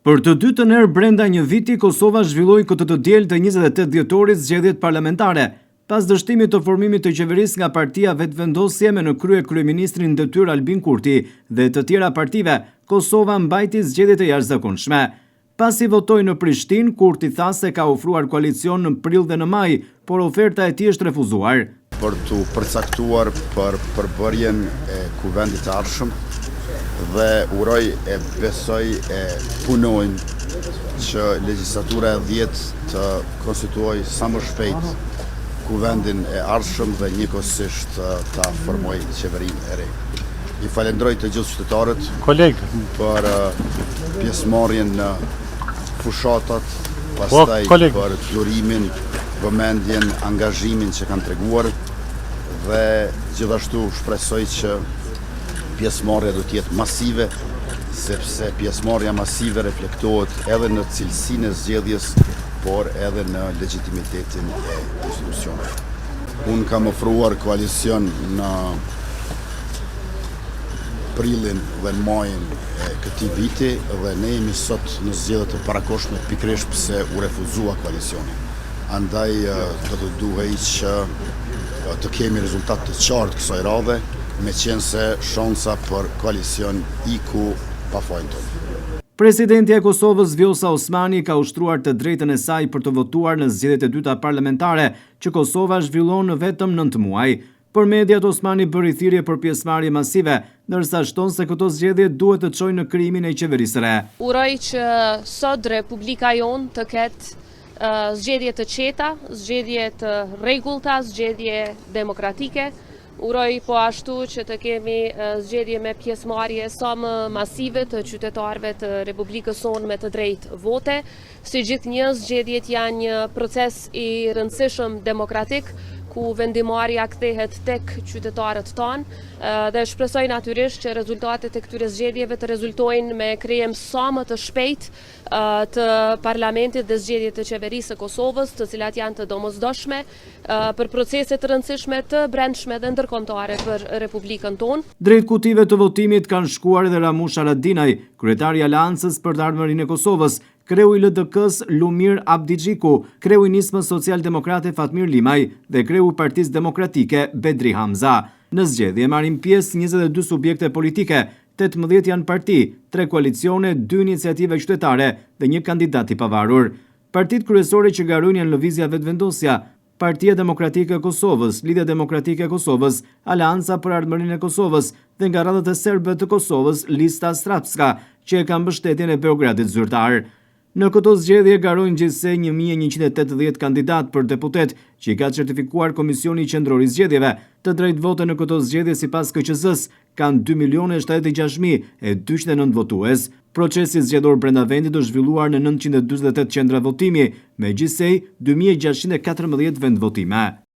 Për të dytën herë brenda një viti, Kosova zhvilloi këtë të diel të 28 dhjetorit zgjedhjet parlamentare, pas dështimit të formimit të qeverisë nga partia Vetëvendosje me në krye kryeministrin në detyrë Albin Kurti dhe të tjera partive, Kosova mbajti zgjedhjet e jashtëzakonshme. Pasi votoi në Prishtinë, Kurti tha se ka ofruar koalicion në prill dhe në maj, por oferta e tij është refuzuar. Për të përcaktuar për përbërjen e kuvendit të ardhshëm dhe uroj e besoj e punojnë që legjislatura e 10 të konstituoj sa më shpejt kuvendin e ardhshëm dhe njëkohësisht ta formoj qeverinë e re. I falenderoj të gjithë qytetarët për pjesëmarrjen në fushatat, pastaj për durimin, vëmendjen, angazhimin që kanë treguar dhe gjithashtu shpresoj që pjesëmarrja do të jetë masive, sepse pjesëmarrja masive reflektohet edhe në cilësinë e zgjedhjes, por edhe në legitimitetin e institucioneve. Unë kam ofruar koalicion në prillin dhe në majin e këtij viti dhe ne jemi sot në zgjedhjet e parakohshme pikërisht pse u refuzua koalicioni. Andaj do të duhej që të kemi rezultat të qartë kësaj radhe, meqense shansa për koalicion iku pa fajin tonë. Presidenti e Kosovës Vjosa Osmani ka ushtruar të drejtën e saj për të votuar në zgjedhjet e dyta parlamentare që Kosova zhvillon në vetëm 9 muaj. Për mediat, Osmani bëri thirrje për pjesëmarrje masive, ndërsa shton se këto zgjedhje duhet të çojnë në krijimin e qeverisë së re. Uroj që sot Republika jonë të ketë zgjedhje të qeta, zgjedhje të rregullta, zgjedhje demokratike. Uroj po ashtu që të kemi zgjedhje me pjesëmarrje sa më masive të qytetarëve të Republikës sonë me të drejtë vote. Si gjithnjë, zgjedhjet janë një proces i rëndësishëm demokratik, ku vendimarrja kthehet tek qytetarët tanë dhe shpresoj natyrisht që rezultatet e këtyre zgjedhjeve të rezultojnë me krijem sa më të shpejt të parlamentit dhe zgjedhjet të qeverisë së Kosovës, të cilat janë të domosdoshme për procese të rëndësishme të brendshme dhe ndërkombëtare për Republikën tonë. Drejt kutive të votimit kanë shkuar edhe Ramush Haradinaj, kryetari i Aleancës për të ardhmërinë e Kosovës, kreu i LDK-s Lumir Abdigjiku, kreu i Nismës Social-Demokrate Fatmir Limaj dhe kreu i Partisë Demokratike Bedri Hamza. Në zgjedhje marrin pjesë 22 subjekte politike, 18 janë parti, 3 koalicione, 2 iniciative qytetare dhe 1 kandidat i pavarur. Partitë kryesore që garojnë janë Lëvizja Vetëvendosja, Partia Demokratike e Kosovës, Lidhja Demokratike e Kosovës, Aleanca për Ardhmërinë e Kosovës dhe nga radhët e serbe të Kosovës, Lista Srpska, që e ka mbështetjen e Beogradit zyrtar. Në këto zgjedhje garojnë gjithsej 1180 kandidat për deputet që i ka certifikuar Komisioni Qendror i Zgjedhjeve. Të drejtë vote në këto zgjedhje sipas KQZ-s kanë 2.076.209 votues. Procesi zgjedhor brenda vendit është zhvilluar në 948 qendra votimi, me gjithsej 2614 vend votime.